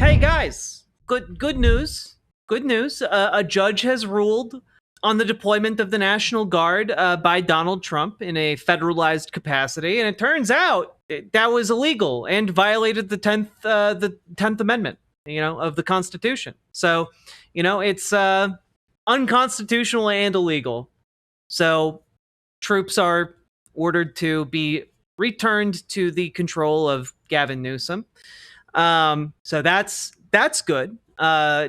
Hey guys, good news. Good news. A judge has ruled on the deployment of the National Guard by Donald Trump in a federalized capacity, and it turns out that was illegal and violated the tenth Amendment, of the Constitution. So, it's unconstitutional and illegal. So, troops are ordered to be returned to the control of Gavin Newsom. So that's good.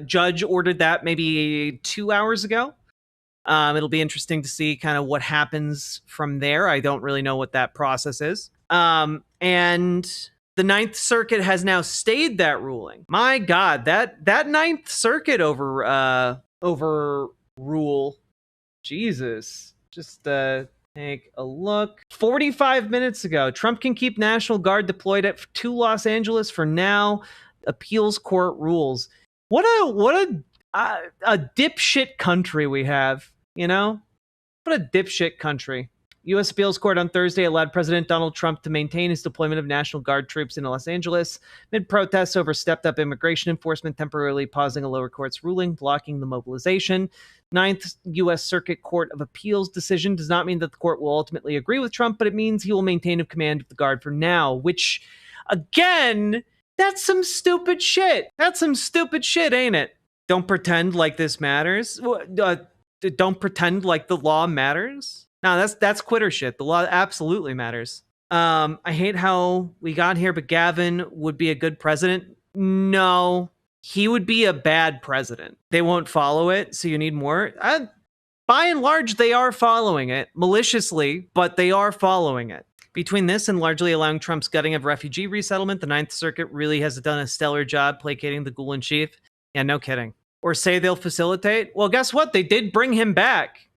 Judge ordered that maybe 2 hours ago. It'll be interesting to see kind of what happens from there. I don't really know what that process is. And the Ninth Circuit has now stayed that ruling. My God, that Ninth Circuit overrule. Jesus, just take a look. 45 minutes ago, Trump can keep National Guard deployed to Los Angeles for now. Appeals court rules. What a dipshit country we have, What a dipshit country. U.S. Appeals Court on Thursday allowed President Donald Trump to maintain his deployment of National Guard troops in Los Angeles amid protests over stepped-up immigration enforcement, temporarily pausing a lower court's ruling, blocking the mobilization. Ninth U.S. Circuit Court of Appeals decision does not mean that the court will ultimately agree with Trump, but it means he will maintain a command of the Guard for now, which, again, that's some stupid shit. That's some stupid shit, ain't it? Don't pretend like this matters. Don't pretend like the law matters. No, that's quitter shit. The law absolutely matters. I hate how we got here, but Gavin would be a good president. No, he would be a bad president. They won't follow it, so you need more. By and large, they are following it maliciously, but they are following it. Between this and largely allowing Trump's gutting of refugee resettlement, the Ninth Circuit really has done a stellar job placating the ghoul in chief. Yeah, no kidding. Or say they'll facilitate? Well, guess what? They did bring him back.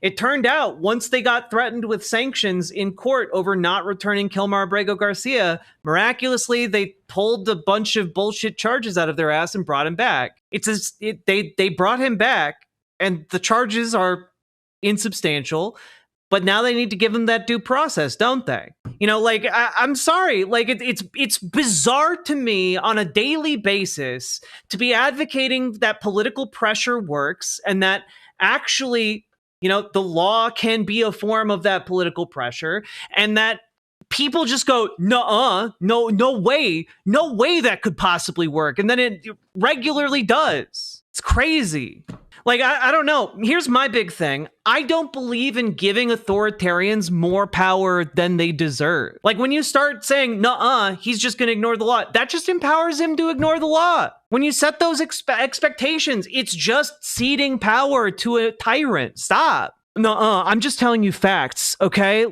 It turned out once they got threatened with sanctions in court over not returning Kilmar Abrego Garcia, miraculously they pulled a bunch of bullshit charges out of their ass and brought him back. They brought him back, and the charges are insubstantial, but now they need to give him that due process, don't they? I'm sorry, it's bizarre to me on a daily basis to be advocating that political pressure works and that actually, the law can be a form of that political pressure, and that people just go, no way that could possibly work. And then it regularly does. It's crazy. I don't know. Here's my big thing. I don't believe in giving authoritarians more power than they deserve. When you start saying, he's just going to ignore the law, that just empowers him to ignore the law. When you set those expectations, it's just ceding power to a tyrant. Stop. I'm just telling you facts, okay?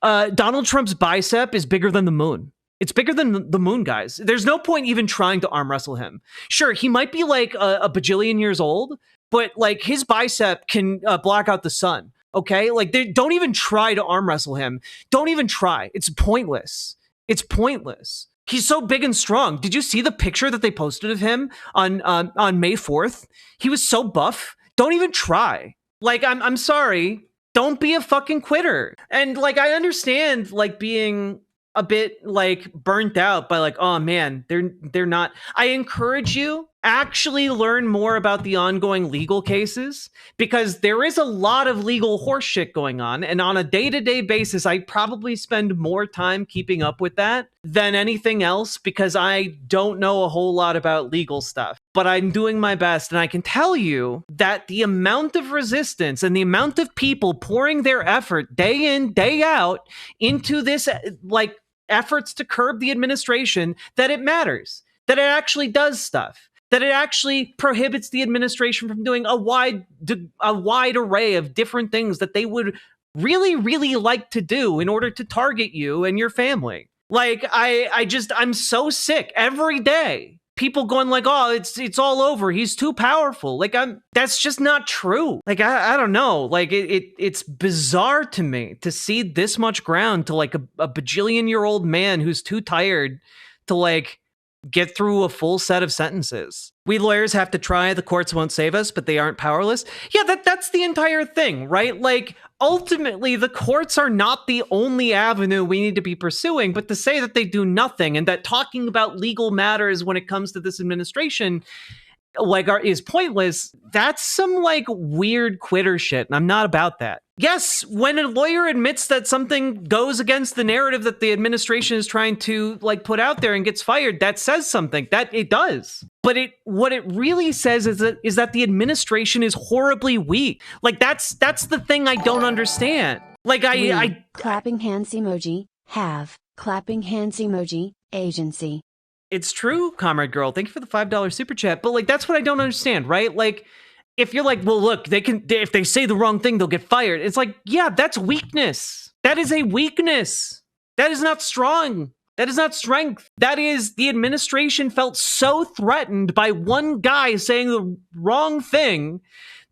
Donald Trump's bicep is bigger than the moon. It's bigger than the moon, guys. There's no point even trying to arm wrestle him. Sure, he might be a bajillion years old, but his bicep can block out the sun. Okay, don't even try to arm wrestle him. Don't even try. It's pointless. It's pointless. He's so big and strong. Did you see the picture that they posted of him on May 4th? He was so buff. Don't even try. I'm sorry. Don't be a fucking quitter. And I understand being a bit burnt out by oh man, they're not. I encourage you actually learn more about the ongoing legal cases, because there is a lot of legal horseshit going on, and on a day-to-day basis I probably spend more time keeping up with that than anything else, because I don't know a whole lot about legal stuff, but I'm doing my best. And I can tell you that the amount of resistance and the amount of people pouring their effort day in, day out into this efforts to curb the administration, that it matters, that it actually does stuff, that it actually prohibits the administration from doing a wide array of different things that they would really, really like to do in order to target you and your family. I'm so sick every day. People going it's all over. He's too powerful. That's just not true. I don't know. It's bizarre to me to see this much ground to a bajillion-year-old man who's too tired to get through a full set of sentences. We lawyers have to try. The courts won't save us, but they aren't powerless. Yeah, that's the entire thing, right? ultimately, the courts are not the only avenue we need to be pursuing, but to say that they do nothing and that talking about legal matters when it comes to this administration is pointless, that's some like weird quitter shit, and I'm not about that. Yes, when a lawyer admits that something goes against the narrative that the administration is trying to like put out there and gets fired, that says something. That it does. But what it really says is that the administration is horribly weak. Like that's the thing I don't understand. Like I clapping hands emoji, have clapping hands emoji, agency. It's true, Comrade Girl. Thank you for the $5 super chat. But like, that's what I don't understand, right? Like, if you're like, well, look, if they say the wrong thing, they'll get fired. It's like, yeah, that's weakness. That is a weakness. That is not strong. That is not strength. That is the administration felt so threatened by one guy saying the wrong thing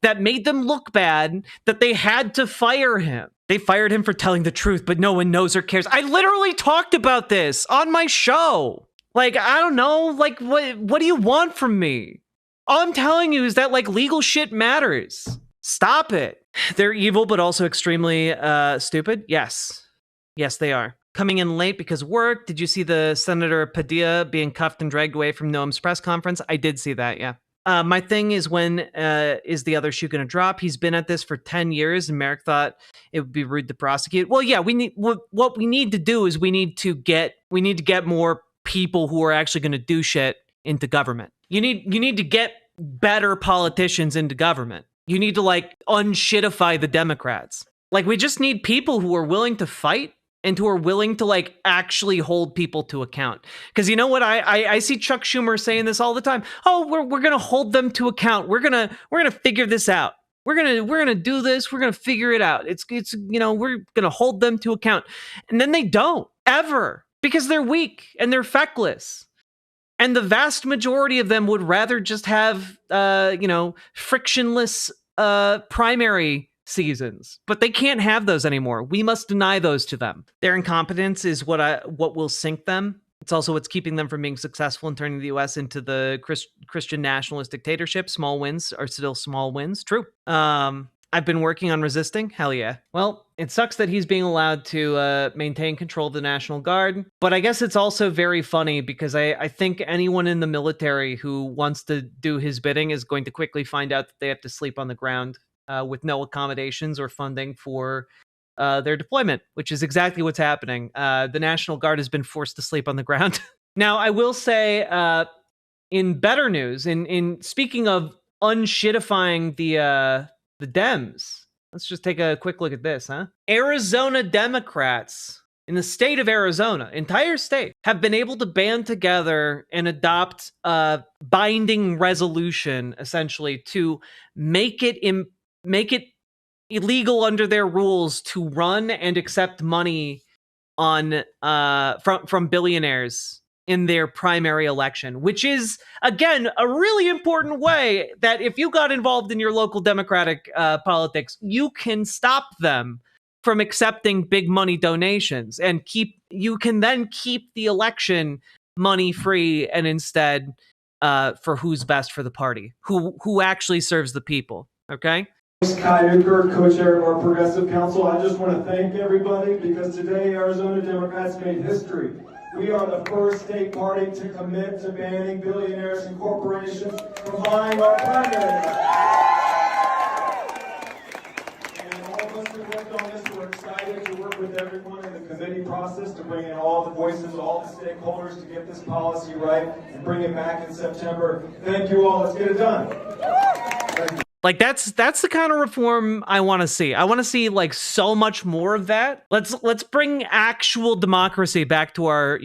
that made them look bad that they had to fire him. They fired him for telling the truth, but no one knows or cares. I literally talked about this on my show. Like, I don't know, like, what do you want from me? All I'm telling you is that, like, legal shit matters. Stop it. They're evil, but also extremely stupid. Yes. Yes, they are. Coming in late because of work. Did you see the Senator Padilla being cuffed and dragged away from Noam's press conference? I did see that, yeah. My thing is, when is the other shoe going to drop? He's been at this for 10 years, and Merrick thought it would be rude to prosecute. Well, yeah, what we need to do is we need to get more people who are actually going to do shit into government. You need to get better politicians into government. You need to like unshitify the Democrats. Like we just need people who are willing to fight and who are willing to like actually hold people to account. Because you know what, I see Chuck Schumer saying this all the time. Oh, we're gonna hold them to account. We're gonna figure this out. We're gonna do this. We're gonna figure it out. It's we're gonna hold them to account, and then they don't ever. Because they're weak and they're feckless. And the vast majority of them would rather just have, frictionless primary seasons. But they can't have those anymore. We must deny those to them. Their incompetence is what will sink them. It's also what's keeping them from being successful in turning the U.S. into the Christian nationalist dictatorship. Small wins are still small wins. True. I've been working on resisting. Hell yeah. Well, it sucks that he's being allowed to maintain control of the National Guard. But I guess it's also very funny because I think anyone in the military who wants to do his bidding is going to quickly find out that they have to sleep on the ground with no accommodations or funding for their deployment, which is exactly what's happening. The National Guard has been forced to sleep on the ground. Now, I will say, in better news, in speaking of unshitifying the Dems. Let's just take a quick look at this, huh? Arizona Democrats in the state of Arizona, entire state, have been able to band together and adopt a binding resolution, essentially, to make it illegal under their rules to run and accept money on from billionaires in their primary election, which is, again, a really important way that if you got involved in your local Democratic politics, you can stop them from accepting big money donations and you can then keep the election money free and instead for who's best for the party, who actually serves the people, okay? Kai Newkirk, co-chair of our Progressive Council. I just want to thank everybody because today Arizona Democrats made history. We are the first state party to commit to banning billionaires and corporations from buying our primary. And all of us who worked on this, we're excited to work with everyone in the committee process to bring in all the voices of all the stakeholders to get this policy right and bring it back in September. Thank you all. Let's get it done. Thank you. Like that's the kind of reform I want to see. I want to see like so much more of that. Let's bring actual democracy back to our,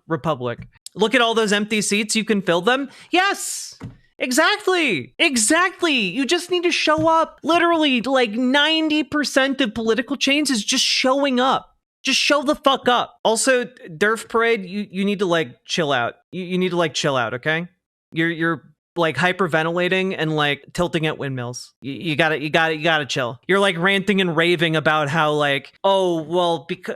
republic. Look at all those empty seats. You can fill them. Yes, exactly. You just need to show up. Literally, like 90% of political change is just showing up. Just show the fuck up. Also, Derf Parade, you need to like chill out. You need to like chill out, okay? You're like hyperventilating and like tilting at windmills. You gotta chill. You're like ranting and raving about how like, oh, well, because,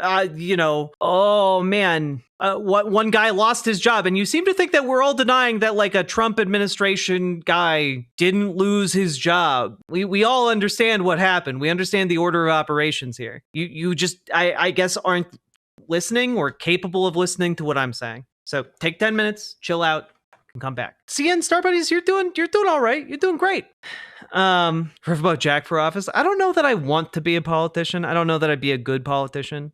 oh man, what one guy lost his job. And you seem to think that we're all denying that like a Trump administration guy didn't lose his job. We all understand what happened. We understand the order of operations here. You just, I guess, aren't listening or capable of listening to what I'm saying. So take 10 minutes, chill out, and come back. CN Star Buddies, you're doing all right. You're doing great. Riverboat Jack for office. I don't know that I want to be a politician. I don't know that I'd be a good politician.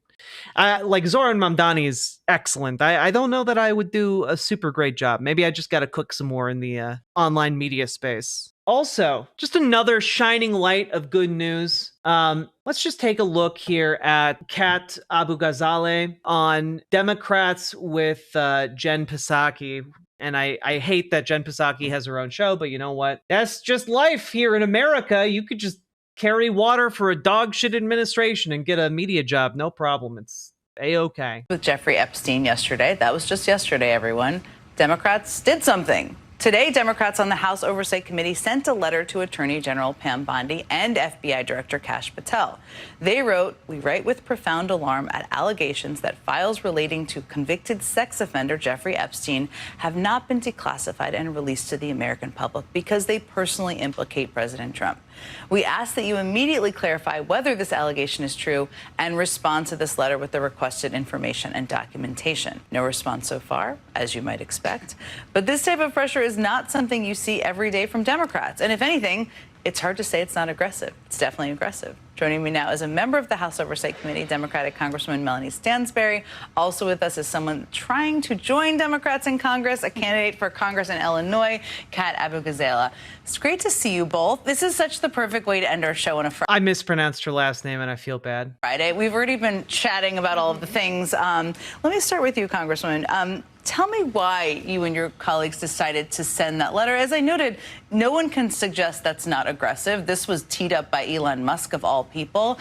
Like Zoran Mamdani is excellent. I don't know that I would do a super great job. Maybe I just got to cook some more in the online media space. Also, just another shining light of good news. Let's just take a look here at Kat Abu Ghazaleh on Democrats with Jen Psaki. And I hate that Jen Psaki has her own show, but you know what? That's just life here in America. You could just carry water for a dog shit administration and get a media job. No problem. It's A-okay. With Jeffrey Epstein yesterday. That was just yesterday, everyone. Democrats did something. Today, Democrats on the House Oversight Committee sent a letter to Attorney General Pam Bondi and FBI Director Kash Patel. They wrote, "We write with profound alarm at allegations that files relating to convicted sex offender Jeffrey Epstein have not been declassified and released to the American public because they personally implicate President Trump. We ask that you immediately clarify whether this allegation is true and respond to this letter with the requested information and documentation." No response so far, as you might expect. But this type of pressure is not something you see every day from Democrats. And if anything, it's hard to say it's not aggressive. It's definitely aggressive. Joining me now is a member of the House Oversight Committee, Democratic Congresswoman Melanie Stansberry. Also with us is someone trying to join Democrats in Congress, a candidate for Congress in Illinois, Kat Abu Ghazaleh. It's great to see you both. This is such the perfect way to end our show on a Friday. I mispronounced her last name and I feel bad. Friday. We've already been chatting about all of the things. Let me start with you, Congresswoman. Tell me why you and your colleagues decided to send that letter. As I noted, no one can suggest that's not aggressive. This was teed up by Elon Musk, of all people.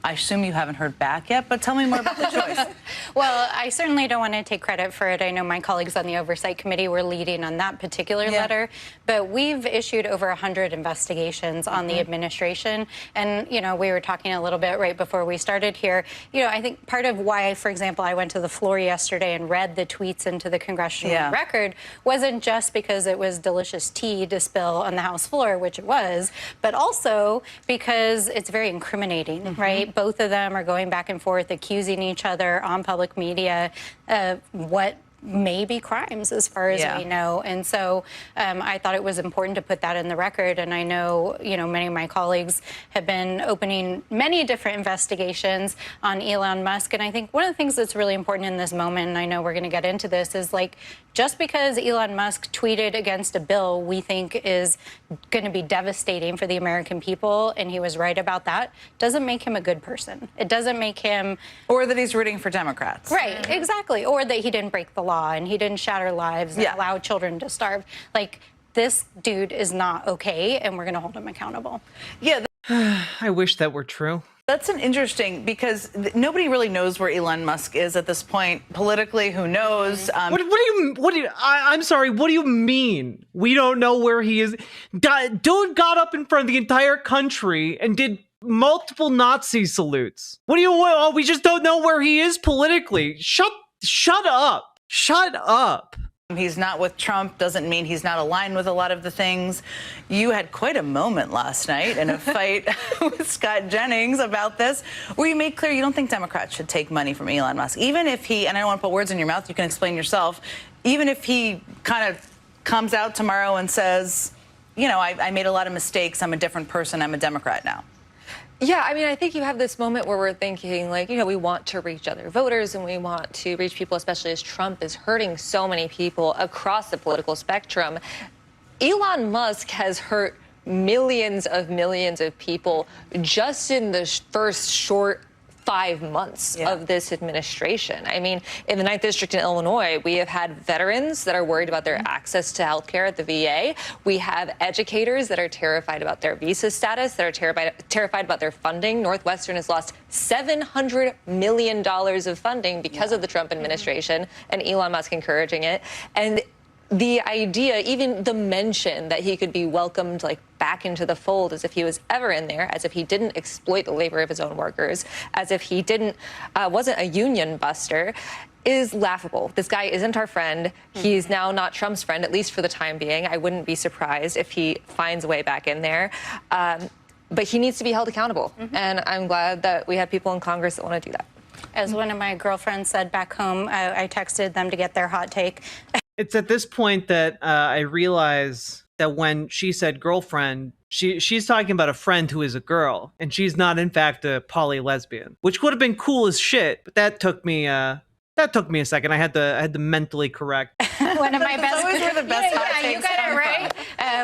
I assume you haven't heard back yet, but tell me more about the choice. Well, I certainly don't want to take credit for it. I know my colleagues on the Oversight Committee were leading on that particular letter, but we've issued over 100 investigations on the administration. And, we were talking a little bit right before we started here. I think part of why, for example, I went to the floor yesterday and read the tweets into the congressional record wasn't just because it was delicious tea to spill on the House floor, which it was, but also because it's very incriminating, right? Both of them are going back and forth, accusing each other on public media of what may be crimes as far as we know. And so I thought it was important to put that in the record. And I know, many of my colleagues have been opening many different investigations on Elon Musk. And I think one of the things that's really important in this moment, and I know we're going to get into this, is like, just because Elon Musk tweeted against a bill we think is going to be devastating for the American people, and he was right about that, doesn't make him a good person. It doesn't make him... Or that he's rooting for Democrats. Right, exactly. Or that he didn't break the law and he didn't shatter lives and allow children to starve. Like, this dude is not okay, and we're going to hold him accountable. Yeah. I wish that were true. That's an interesting, because nobody really knows where Elon Musk is at this point. Politically, who knows? I'm sorry, what do you mean? We don't know where he is. Dude got up in front of the entire country and did multiple Nazi salutes. What do you want? Oh, we just don't know where he is politically. Shut up. Shut up. He's not with Trump doesn't mean he's not aligned with a lot of the things. You had quite a moment last night in a fight with Scott Jennings about this, where you made clear you don't think Democrats should take money from Elon Musk. Even if he, and I don't want to put words in your mouth, you can explain yourself, even if he kind of comes out tomorrow and says, I made a lot of mistakes, I'm a different person, I'm a Democrat now. Yeah, I mean, I think you have this moment where we're thinking, like, we want to reach other voters and we want to reach people, especially as Trump is hurting so many people across the political spectrum. Elon Musk has hurt millions of people just in the first short 5 months of this administration. I mean, in the 9th District in Illinois, we have had veterans that are worried about their access to health care at the VA. We have educators that are terrified about their visa status, that are terrified about their funding. Northwestern has lost $700 million of funding because of the Trump administration and Elon Musk encouraging it. And the idea, even the mention that he could be welcomed like back into the fold as if he was ever in there, as if he didn't exploit the labor of his own workers, as if he wasn't a union buster, is laughable. This guy isn't our friend. He's now not Trump's friend, at least for the time being. I wouldn't be surprised if he finds a way back in there. But he needs to be held accountable. And I'm glad that we have people in Congress that want to do that. As one of my girlfriends said back home, I texted them to get their hot take. It's at this point that I realize that when she said girlfriend, she's talking about a friend who is a girl, and she's not, in fact, a poly lesbian, which would have been cool as shit. But that took me a second. I had to mentally correct. One of my best. Always where the best hot you takes got it come right.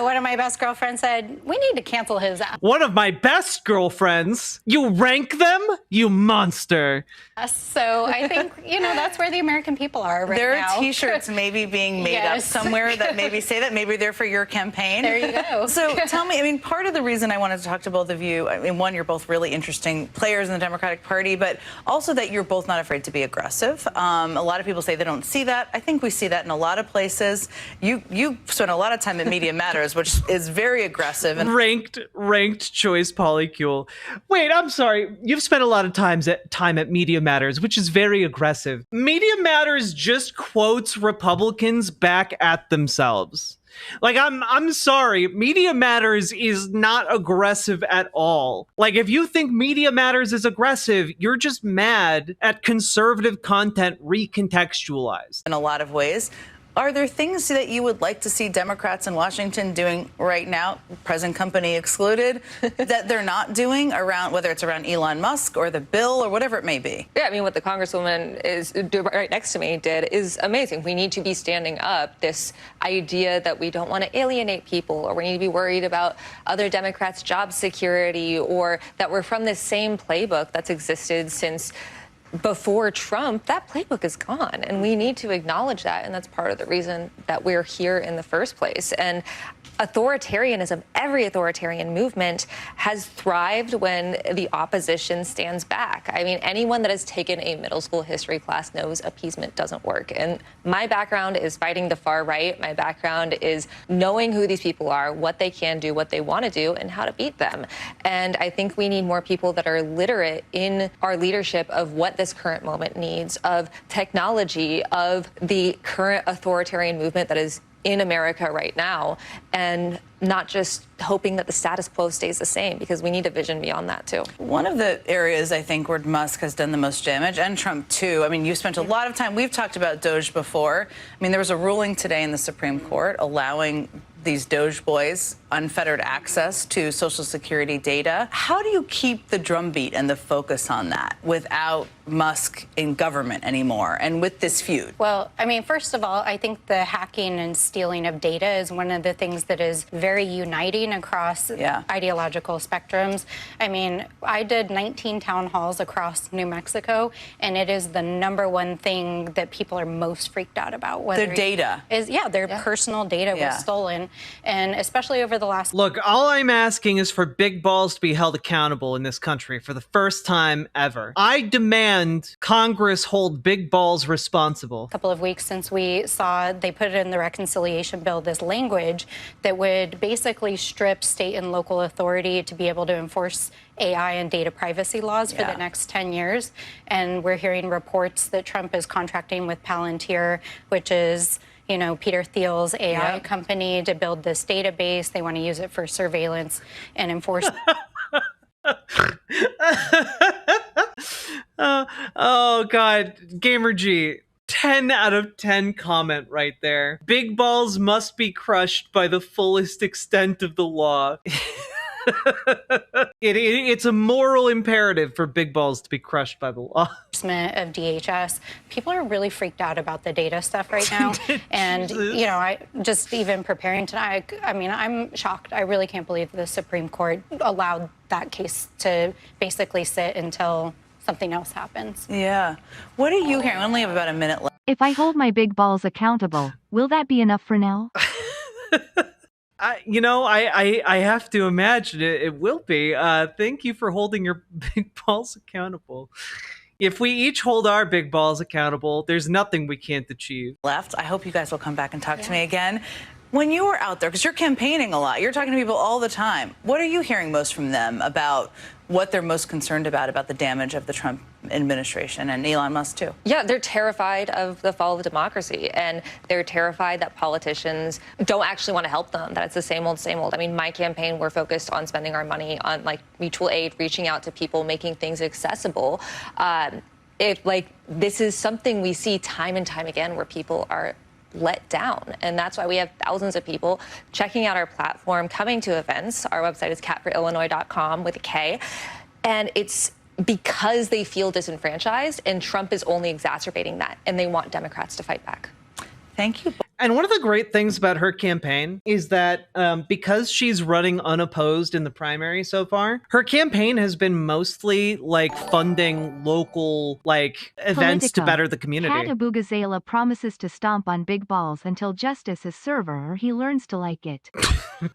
One of my best girlfriends said, "We need to cancel his app." One of my best girlfriends. You rank them, you monster. So I think that's where the American people are right There now. are T-shirts maybe being made up somewhere that maybe say that. Maybe they're for your campaign. There you go. So tell me, I mean, part of the reason I wanted to talk to both of you, I mean, one, you're both really interesting players in the Democratic Party, but also that you're both not afraid to be aggressive. A lot of people say they don't see that. I think we see that in a lot of places. You spend a lot of time at Media Matters, which is very aggressive. And Ranked choice polycule. Wait, I'm sorry. You've spent a lot of time at Media Matters, which is very aggressive. Media Matters just quotes Republicans back at themselves. Like, I'm sorry, Media Matters is not aggressive at all. Like, if you think Media Matters is aggressive, you're just mad at conservative content recontextualized. in a lot of ways. Are there things that you would like to see Democrats in Washington doing right now, present company excluded, that they're not doing around, whether it's around Elon Musk or the bill or whatever it may be? Yeah, I mean, what the Congresswoman is right next to me did is amazing. We need to be standing up this idea that we don't want to alienate people, or we need to be worried about other Democrats' job security, or that we're from this same playbook that's existed since before Trump. That playbook is gone, and we need to acknowledge that, and that's part of the reason that we're here in the first place. And authoritarianism, every authoritarian movement has thrived when the opposition stands back. I mean, anyone that has taken a middle school history class knows appeasement doesn't work. And my background is fighting the far right. My background is knowing who these people are, what they can do, what they want to do, and how to beat them. And I think we need more people that are literate in our leadership of what this current moment needs, of technology, of the current authoritarian movement that is in America right now, and not just hoping that the status quo stays the same, because we need a vision beyond that too. One of the areas I think where Musk has done the most damage, and Trump too, I mean, you spent a lot of time, we've talked about Doge before. I mean, there was a ruling today in the Supreme Court allowing these Doge boys unfettered access to Social Security data. How do you keep the drumbeat and the focus on that without Musk in government anymore and with this feud? Well, I mean, first of all, I think the hacking and stealing of data is one of the things that is very uniting across ideological spectrums. I mean, I did 19 town halls across New Mexico, and it is the #1 thing that people are most freaked out about. Their data. Their personal data was stolen, and especially over the last... Look, all I'm asking is for big balls to be held accountable in this country for the first time ever. I demand Congress hold big balls responsible. Couple of weeks since we saw they put it in the reconciliation bill, this language that would basically strip state and local authority to be able to enforce AI and data privacy laws for the next 10 years. And we're hearing reports that Trump is contracting with Palantir, which is, Peter Thiel's AI company, to build this database. They want to use it for surveillance and enforcement. Oh, God. Gamer G. 10 out of 10 comment right there. Big balls must be crushed by the fullest extent of the law. It's a moral imperative for big balls to be crushed by the law. Of DHS, people are really freaked out about the data stuff right now. And, I just even preparing tonight, I mean, I'm shocked. I really can't believe the Supreme Court allowed that case to basically sit until something else happens. Yeah. What are you hearing? We only have about a minute left. If I hold my big balls accountable, will that be enough for now? I have to imagine it will be. Thank you for holding your big balls accountable. If we each hold our big balls accountable, there's nothing we can't achieve. Left. I hope you guys will come back and talk to me again. When you were out there, because you're campaigning a lot, you're talking to people all the time. What are you hearing most from them about what they're most concerned about the damage of the Trump administration and Elon Musk, too? Yeah, they're terrified of the fall of democracy, and they're terrified that politicians don't actually want to help them, that it's the same old, same old. I mean, my campaign, we're focused on spending our money on, like, mutual aid, reaching out to people, making things accessible. This is something we see time and time again where people are let down. And that's why we have thousands of people checking out our platform, coming to events. Our website is catforillinois.com with a K. And it's because they feel disenfranchised, and Trump is only exacerbating that, and they want Democrats to fight back. Thank you. And one of the great things about her campaign is that because she's running unopposed in the primary so far, her campaign has been mostly like funding local like events to better the community. Cat Abugazela promises to stomp on big balls until justice is served or he learns to like it.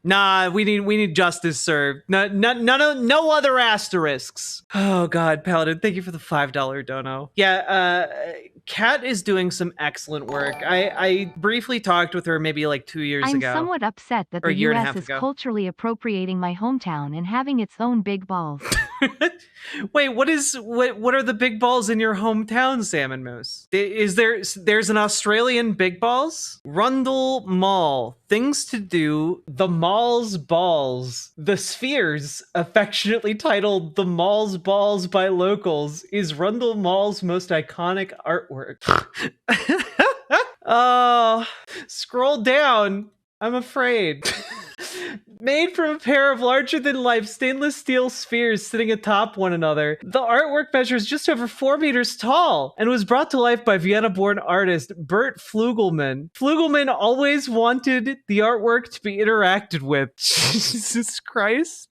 Nah, we need justice served. No other asterisks. Oh God, Paladin, thank you for the $5 dono. Yeah, Kat is doing some excellent work. I briefly talked with her maybe like 2 years ago. I'm somewhat upset that the U.S. is culturally appropriating my hometown and having its own big balls. Wait, what are the big balls in your hometown, Salmon Moose? There's an Australian big balls? Rundle Mall. Things to do. The Mall's Balls. The Spheres, affectionately titled The Mall's Balls by locals, is Rundle Mall's most iconic artwork. Oh, scroll down. I'm afraid. Made from a pair of larger-than-life stainless steel spheres sitting atop one another, the artwork measures just over 4 meters tall and was brought to life by Vienna-born artist Bert Flugelman. Flugelman always wanted the artwork to be interacted with. Jesus Christ.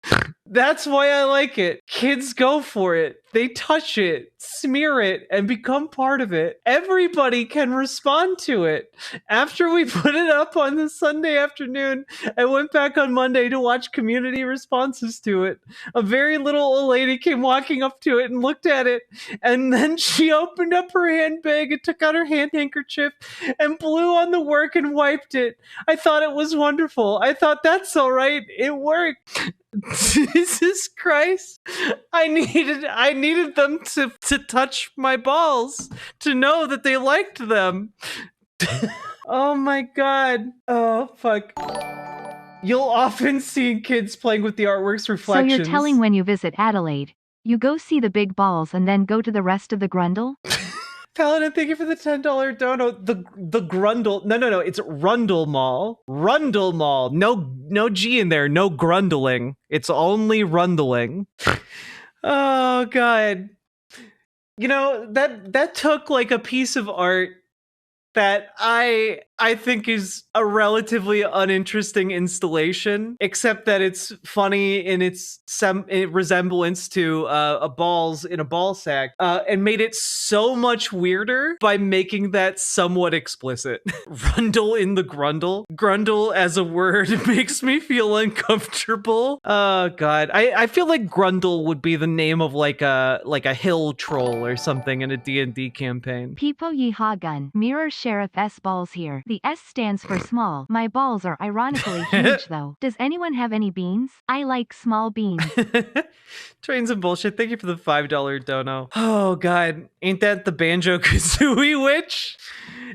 That's why I like it. Kids go for it. They touch it, smear it, and become part of it. Everybody can respond to it. After we put it up on the Sunday afternoon, I went back on Monday to watch community responses to it. A very little old lady came walking up to it and looked at it, and then she opened up her handbag and took out her hand handkerchief and blew on the work and wiped it. I thought it was wonderful. I thought, that's all right. It worked. Jesus Christ. I needed them to touch my balls to know that they liked them. Oh my God. Oh fuck. You'll often see kids playing with the artwork's reflections. So you're telling when you visit Adelaide, you go see the big balls and then go to the rest of the Grundle? Paladin, thank you for the $10 dono. The Grundle. No. It's Rundle Mall. Rundle Mall. No G in there. No grundling. It's only rundling. Oh God. You know, that took like a piece of art that I think is a relatively uninteresting installation, except that it's funny in its resemblance to a balls in a ball sack, and made it so much weirder by making that somewhat explicit. Rundle in the Grundle. Grundle as a word makes me feel uncomfortable. Oh God, I feel like Grundle would be the name of like a hill troll or something in a D&D campaign. Peepo Yeehagun, Mirror Sheriff S balls here. The S stands for small. My balls are ironically huge though. Does anyone have any beans? I like small beans. Trains and bullshit. Thank you for the $5 dono. Oh God, ain't that the Banjo-Kazooie witch?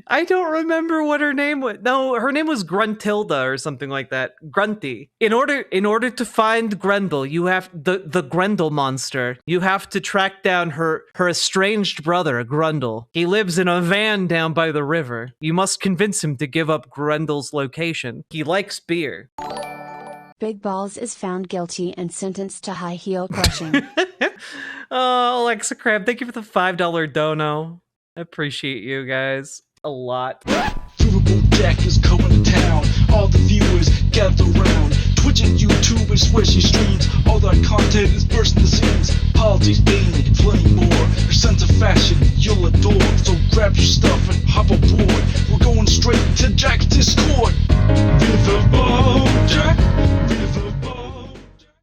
I don't remember what her name was. No, her name was Gruntilda or something like that. Grunty. In order to find Grendel, you have the Grendel monster. You have to track down her estranged brother, Grundle. He lives in a van down by the river. You must convince him to give up Grendel's location. He likes beer. Big Balls is found guilty and sentenced to high heel crushing. Oh, Alexa Crab, thank you for the $5 dono. I appreciate you guys a lot. Riverboat Jack is going to town. All the viewers gather round. Twitch and YouTube is where she streams. All that content is bursting the seams. Politics, gaming, and plenty more. Her sense of fashion you'll adore. So grab your stuff and hop aboard. We're going straight to Jack's Discord.